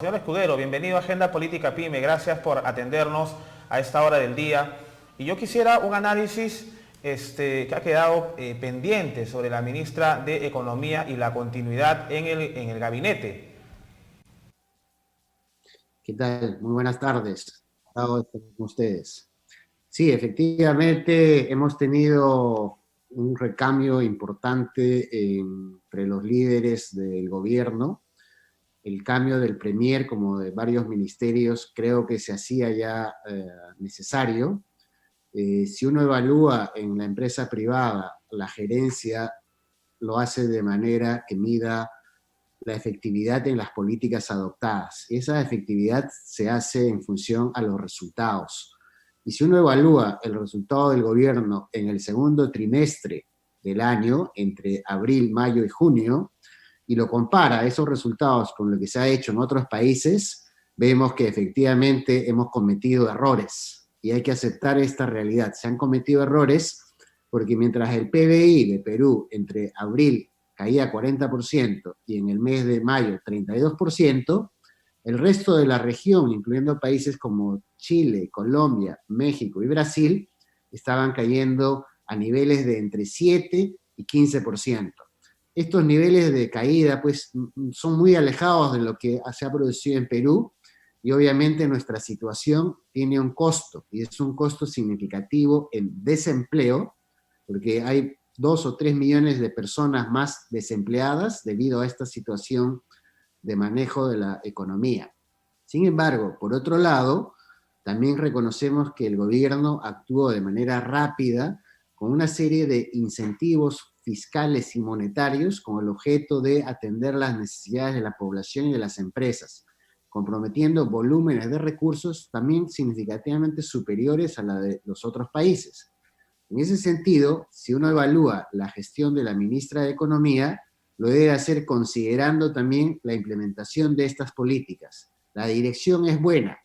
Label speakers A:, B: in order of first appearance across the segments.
A: Señor Escudero, bienvenido a Agenda Política PYME, gracias por atendernos a esta hora del día. Y yo quisiera un análisis que ha quedado pendiente sobre la ministra de Economía y la continuidad en el gabinete.
B: ¿Qué tal? Muy buenas tardes. Encantado de estar con ustedes. Sí, efectivamente hemos tenido un recambio importante entre los líderes del gobierno. El cambio del premier como de varios ministerios creo que se hacía ya necesario. Si uno evalúa en la empresa privada, la gerencia lo hace de manera que mida la efectividad en las políticas adoptadas. Esa efectividad se hace en función a los resultados. Y si uno evalúa el resultado del gobierno en el segundo trimestre del año, entre abril, mayo y junio, y lo compara esos resultados con lo que se ha hecho en otros países, vemos que efectivamente hemos cometido errores. Y hay que aceptar esta realidad. Se han cometido errores porque mientras el PBI de Perú entre abril caía 40% y en el mes de mayo 32%, el resto de la región, incluyendo países como Chile, Colombia, México y Brasil, estaban cayendo a niveles de entre 7 y 15%. Estos niveles de caída pues, son muy alejados de lo que se ha producido en Perú y obviamente nuestra situación tiene un costo, y es un costo significativo en desempleo, porque hay 2 o 3 millones de personas más desempleadas debido a esta situación de manejo de la economía. Sin embargo, por otro lado, también reconocemos que el gobierno actuó de manera rápida con una serie de incentivos fiscales y monetarios con el objeto de atender las necesidades de la población y de las empresas, comprometiendo volúmenes de recursos también significativamente superiores a la de los otros países. En ese sentido, si uno evalúa la gestión de la ministra de Economía, lo debe hacer considerando también la implementación de estas políticas. La dirección es buena.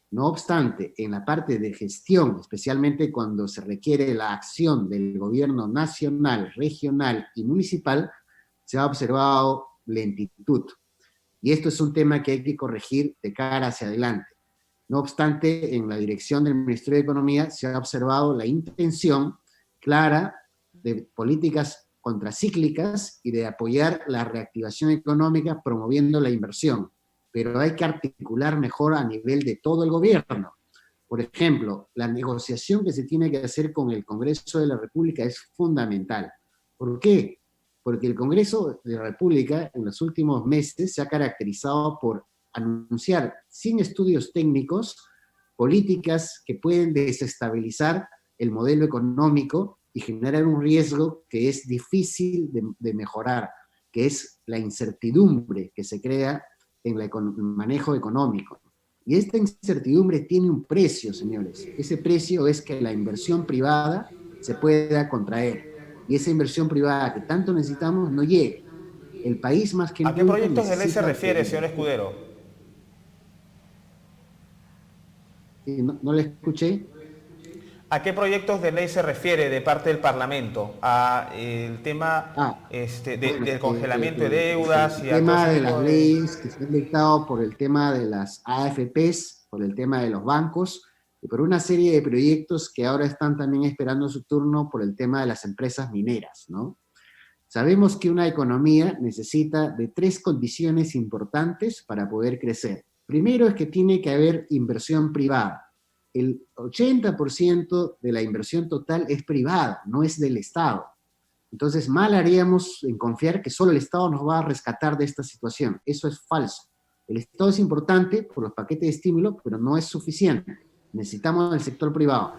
B: No obstante, en la parte de gestión, especialmente cuando se requiere la acción del gobierno nacional, regional y municipal, se ha observado lentitud. Y esto es un tema que hay que corregir de cara hacia adelante. No obstante, en la dirección del Ministerio de Economía se ha observado la intención clara de políticas contracíclicas y de apoyar la reactivación económica promoviendo la inversión. Pero hay que articular mejor a nivel de todo el gobierno. Por ejemplo, la negociación que se tiene que hacer con el Congreso de la República es fundamental. ¿Por qué? Porque el Congreso de la República en los últimos meses se ha caracterizado por anunciar sin estudios técnicos políticas que pueden desestabilizar el modelo económico y generar un riesgo que es difícil de mejorar, que es la incertidumbre que se crea en el manejo económico. Y esta incertidumbre tiene un precio, señores. Ese precio es que la inversión privada se pueda contraer. Y esa inversión privada que tanto necesitamos no llegue. El país más que
A: ¿A qué
B: nunca
A: proyectos de ley se
B: necesita
A: refiere,
B: de
A: señor Escudero?
B: no le escuché.
A: ¿A qué proyectos de ley se refiere de parte del Parlamento? ¿A el tema
B: Bueno,
A: del congelamiento de deudas
B: el
A: y a todo
B: tema
A: ese
B: de
A: tipo
B: las
A: de...
B: leyes que se han dictado por el tema de las AFPs, por el tema de los bancos, y por una serie de proyectos que ahora están también esperando su turno por el tema de las empresas mineras, ¿no? Sabemos que una economía necesita de 3 condiciones importantes para poder crecer. Primero es que tiene que haber inversión privada. El 80% de la inversión total es privada, no es del Estado. Entonces, mal haríamos en confiar que solo el Estado nos va a rescatar de esta situación. Eso es falso. El Estado es importante por los paquetes de estímulo, pero no es suficiente. Necesitamos el sector privado.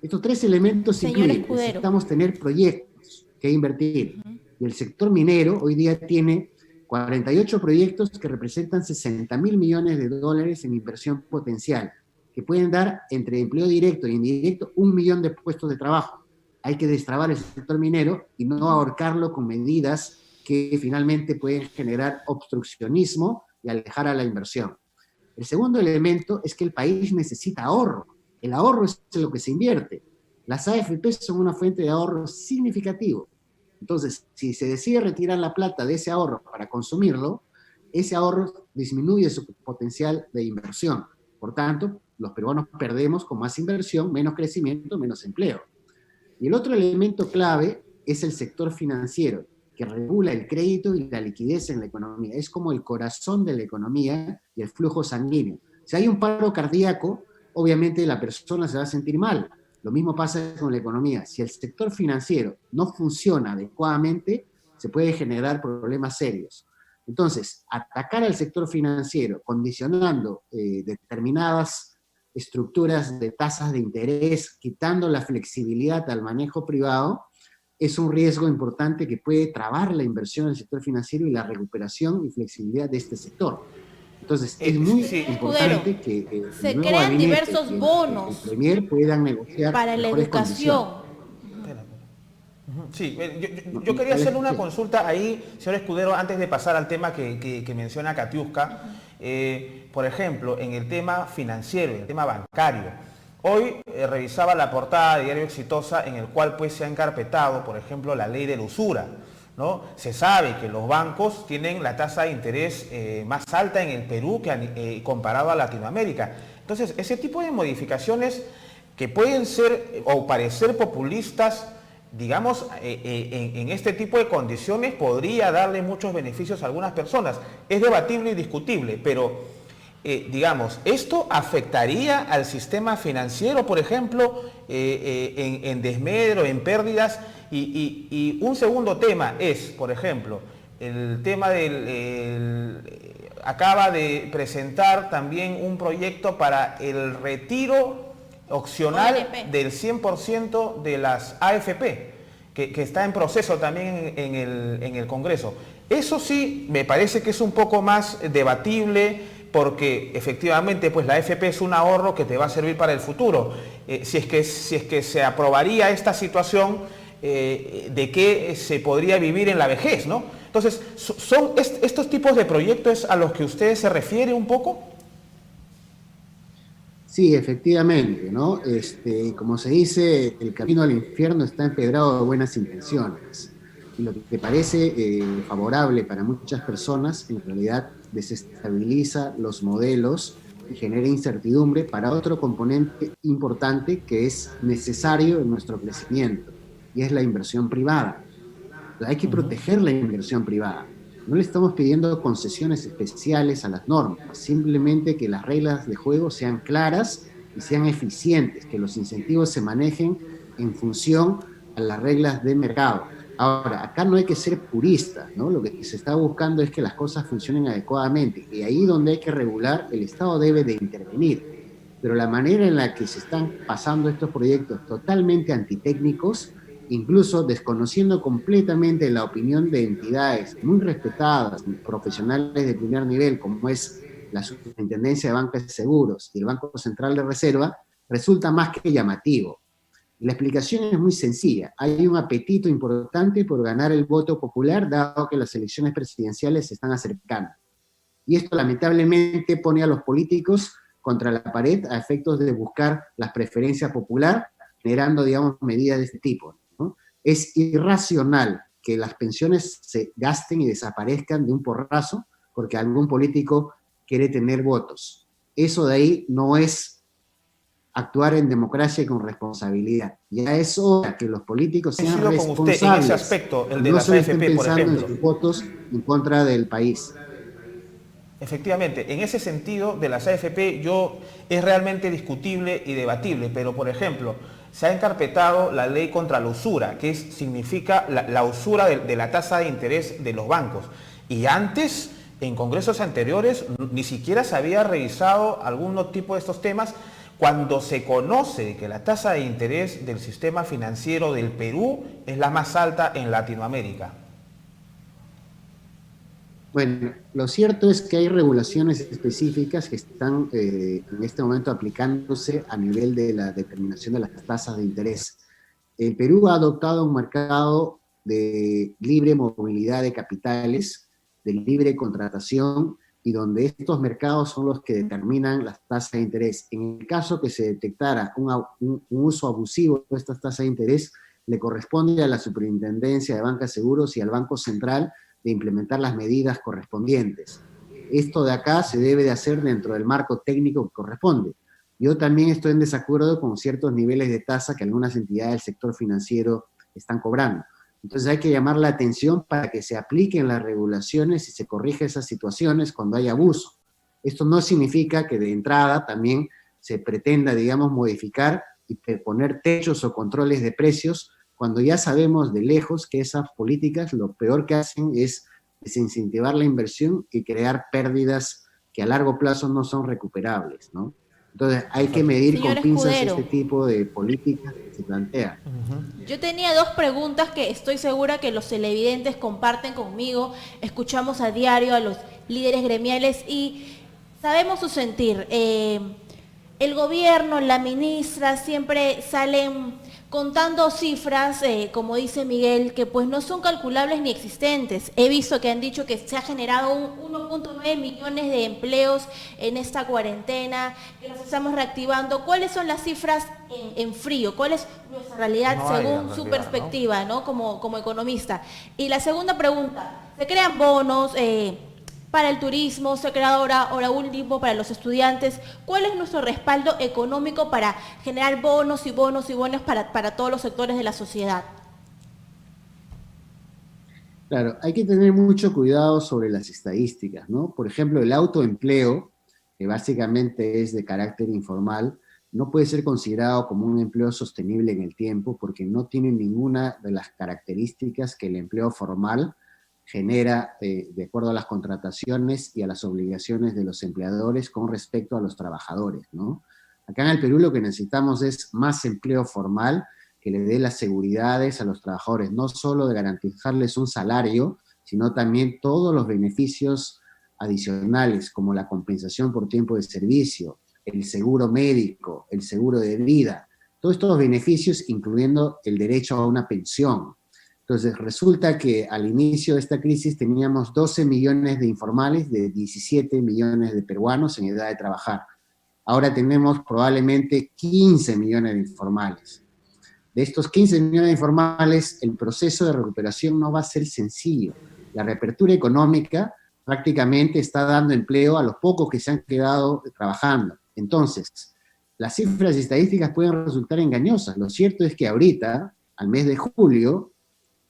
B: Estos 3 elementos
C: Señor
B: incluyen,
C: Escudero.
B: necesitamos tener proyectos que invertir. Y el sector minero hoy día tiene 48 proyectos que representan 60.000 millones de dólares en inversión potencial, que pueden dar entre empleo directo e indirecto 1 millón de puestos de trabajo. Hay que destrabar el sector minero y no ahorcarlo con medidas que finalmente pueden generar obstruccionismo y alejar a la inversión. El segundo elemento es que el país necesita ahorro. El ahorro es lo que se invierte. Las AFP son una fuente de ahorro significativo. Entonces, si se decide retirar la plata de ese ahorro para consumirlo, ese ahorro disminuye su potencial de inversión. Por tanto, los peruanos perdemos con más inversión, menos crecimiento, menos empleo. Y el otro elemento clave es el sector financiero, que regula el crédito y la liquidez en la economía. Es como el corazón de la economía y el flujo sanguíneo. Si hay un paro cardíaco, obviamente la persona se va a sentir mal. Lo mismo pasa con la economía. Si el sector financiero no funciona adecuadamente, se puede generar problemas serios. Entonces, atacar al sector financiero condicionando determinadas estructuras de tasas de interés, quitando la flexibilidad al manejo privado, es un riesgo importante que puede trabar la inversión en el sector financiero y la recuperación y flexibilidad de este sector. Entonces, es muy importante que el
C: se
B: nuevo
C: crean
B: gabinete
C: diversos
B: y
C: bonos
B: el Premier puedan negociar
C: para la
B: mejores
C: educación.
B: condiciones.
A: Sí, yo quería hacerle una consulta ahí, señor Escudero, antes de pasar al tema que menciona Katiuska. Por ejemplo, en el tema financiero, en el tema bancario. Hoy revisaba la portada de Diario Exitosa, en el cual pues se ha encarpetado, por ejemplo, la ley de la usura, ¿no? Se sabe que los bancos tienen la tasa de interés más alta en el Perú que comparado a Latinoamérica. Entonces, ese tipo de modificaciones que pueden ser o parecer populistas, digamos, en este tipo de condiciones podría darle muchos beneficios a algunas personas. Es debatible y discutible, pero digamos, ¿esto afectaría al sistema financiero, por ejemplo, en desmedro, en pérdidas? Y un segundo tema es, por ejemplo, el tema acaba de presentar también un proyecto para el retiro opcional del 100% de las AFP, que está en proceso también en el Congreso. Eso sí me parece que es un poco más debatible, porque efectivamente pues la AFP es un ahorro que te va a servir para el futuro. Si es que se aprobaría esta situación, de qué se podría vivir en la vejez, ¿no? Entonces, ¿son estos tipos de proyectos a los que usted se refiere un poco?
B: Sí, efectivamente, ¿no? Como se dice, el camino al infierno está empedrado de buenas intenciones. Y lo que parece favorable para muchas personas, en realidad desestabiliza los modelos y genera incertidumbre para otro componente importante que es necesario en nuestro crecimiento, y es la inversión privada. Hay que proteger la inversión privada. No le estamos pidiendo concesiones especiales a las normas, simplemente que las reglas de juego sean claras y sean eficientes, que los incentivos se manejen en función a las reglas de mercado. Ahora, acá no hay que ser puristas, ¿no? Lo que se está buscando es que las cosas funcionen adecuadamente, y ahí donde hay que regular, el Estado debe de intervenir. Pero la manera en la que se están pasando estos proyectos totalmente antitécnicos, incluso desconociendo completamente la opinión de entidades muy respetadas, profesionales de primer nivel, como es la Superintendencia de Bancos y Seguros y el Banco Central de Reserva, resulta más que llamativo. La explicación es muy sencilla. Hay un apetito importante por ganar el voto popular, dado que las elecciones presidenciales se están acercando. Y esto lamentablemente pone a los políticos contra la pared a efectos de buscar la preferencia popular, generando, digamos, medidas de este tipo, ¿no? Es irracional que las pensiones se gasten y desaparezcan de un porrazo porque algún político quiere tener votos. Eso de ahí no es actuar en democracia y con responsabilidad. Ya es hora que los políticos sean responsables.
A: Con usted en ese aspecto, el de
B: no
A: las
B: solo
A: AFP,
B: estén
A: por
B: pensando
A: ejemplo.
B: en sus votos en contra del país.
A: Efectivamente, en ese sentido de las AFP es realmente discutible y debatible, pero por ejemplo, se ha encarpetado la ley contra la usura, que significa la usura de la tasa de interés de los bancos. Y antes, en congresos anteriores, ni siquiera se había revisado algún tipo de estos temas, cuando se conoce que la tasa de interés del sistema financiero del Perú es la más alta en Latinoamérica.
B: Bueno, lo cierto es que hay regulaciones específicas que están en este momento aplicándose a nivel de la determinación de las tasas de interés. El Perú ha adoptado un mercado de libre movilidad de capitales, de libre contratación, y donde estos mercados son los que determinan las tasas de interés. En el caso que se detectara un uso abusivo de estas tasas de interés, le corresponde a la Superintendencia de Bancos y Seguros y al Banco Central de implementar las medidas correspondientes. esto de acá se debe de hacer dentro del marco técnico que corresponde. Yo también estoy en desacuerdo con ciertos niveles de tasa que algunas entidades del sector financiero están cobrando. Entonces hay que llamar la atención para que se apliquen las regulaciones y se corrija esas situaciones cuando hay abuso. Esto no significa que de entrada también se pretenda, digamos, modificar y poner techos o controles de precios, cuando ya sabemos de lejos que esas políticas lo peor que hacen es desincentivar la inversión y crear pérdidas que a largo plazo no son recuperables, ¿no? Entonces hay que medir
C: Señor
B: con pinzas
C: Escudero,
B: este tipo de políticas que se plantean.
C: yo tenía dos preguntas que estoy segura que los televidentes comparten conmigo. Escuchamos a diario a los líderes gremiales y sabemos su sentir. El gobierno, la ministra, siempre salen contando cifras, como dice Miguel, que pues no son calculables ni existentes. He visto que han dicho que se ha generado 1.9 millones de empleos en esta cuarentena, que nos estamos reactivando. ¿Cuáles son las cifras en frío? ¿Cuál es nuestra realidad
A: No hay
C: según
A: en
C: su
A: realidad,
C: perspectiva, ¿no? Como economista? Y la segunda pregunta, ¿se crean bonos para el turismo? Se ha creado ahora último para los estudiantes. ¿Cuál es nuestro respaldo económico para generar bonos y bonos y bonos para todos los sectores de la sociedad?
B: Claro, hay que tener mucho cuidado sobre las estadísticas, ¿no? Por ejemplo, el autoempleo, que básicamente es de carácter informal, no puede ser considerado como un empleo sostenible en el tiempo porque no tiene ninguna de las características que el empleo formal genera de acuerdo a las contrataciones y a las obligaciones de los empleadores con respecto a los trabajadores, ¿no? Acá en el Perú lo que necesitamos es más empleo formal que le dé las seguridades a los trabajadores, no solo de garantizarles un salario, sino también todos los beneficios adicionales, como la compensación por tiempo de servicio, el seguro médico, el seguro de vida, todos estos beneficios, incluyendo el derecho a una pensión. Entonces, resulta que al inicio de esta crisis teníamos 12 millones de informales de 17 millones de peruanos en edad de trabajar. Ahora tenemos probablemente 15 millones de informales. De estos 15 millones de informales, el proceso de recuperación no va a ser sencillo. La reapertura económica prácticamente está dando empleo a los pocos que se han quedado trabajando. Entonces, las cifras estadísticas pueden resultar engañosas. Lo cierto es que ahorita, al mes de julio,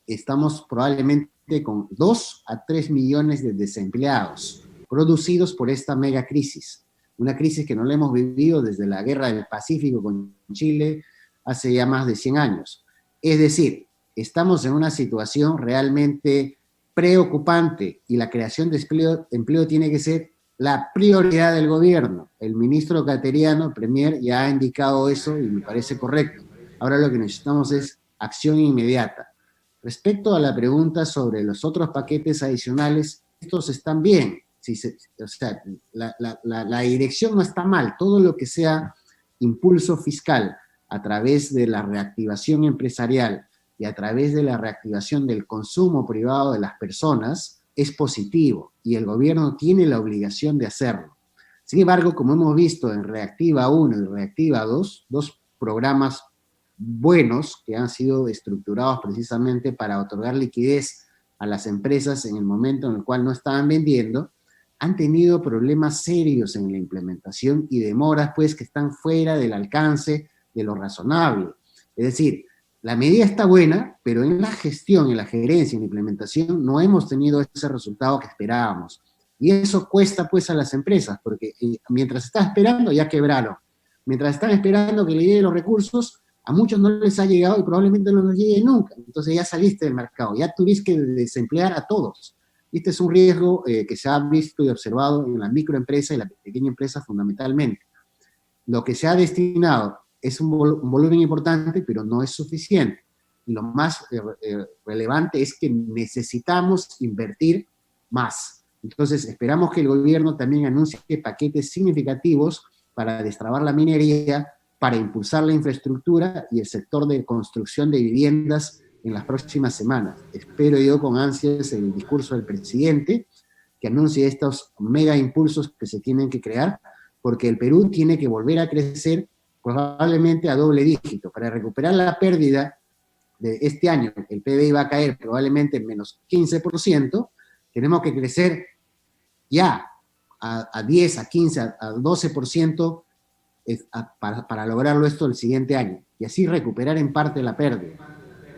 B: estamos probablemente con 2 a 3 millones de desempleados producidos por esta mega crisis. Una crisis que no la hemos vivido desde la Guerra del Pacífico con Chile hace ya más de 100 años. Es decir, estamos en una situación realmente preocupante y la creación de empleo tiene que ser la prioridad del gobierno. El ministro Cateriano, premier, ya ha indicado eso y me parece correcto. Ahora lo que necesitamos es acción inmediata. Respecto a la pregunta sobre los otros paquetes adicionales, estos están bien. O sea, la dirección no está mal. Todo lo que sea impulso fiscal a través de la reactivación empresarial y a través de la reactivación del consumo privado de las personas es positivo y el gobierno tiene la obligación de hacerlo. Sin embargo, como hemos visto en Reactiva 1 y Reactiva 2, dos programas buenos que han sido estructurados precisamente para otorgar liquidez a las empresas en el momento en el cual no estaban vendiendo, han tenido problemas serios en la implementación y demoras pues que están fuera del alcance de lo razonable. Es decir, la medida está buena, pero en la gestión, en la gerencia, en la implementación no hemos tenido ese resultado que esperábamos. Y eso cuesta pues a las empresas, porque mientras están esperando ya quebraron. Mientras están esperando que le lleguen los recursos, a muchos no les ha llegado y probablemente no les llegue nunca. Entonces ya saliste del mercado, ya tuviste que desemplear a todos. Este es un riesgo que se ha visto y observado en la microempresa y la pequeña empresa fundamentalmente. Lo que se ha destinado es un volumen importante, pero no es suficiente. Y lo más relevante es que necesitamos invertir más. Entonces esperamos que el gobierno también anuncie paquetes significativos para destrabar la minería, para impulsar la infraestructura y el sector de construcción de viviendas en las próximas semanas. Espero yo con ansias el discurso del presidente que anuncie estos mega impulsos que se tienen que crear, porque el Perú tiene que volver a crecer probablemente a doble dígito. Para recuperar la pérdida de este año, el PBI va a caer probablemente en menos 15%, tenemos que crecer ya, a 10, a 15, a 12% para lograrlo esto el siguiente año, y así recuperar en parte la pérdida.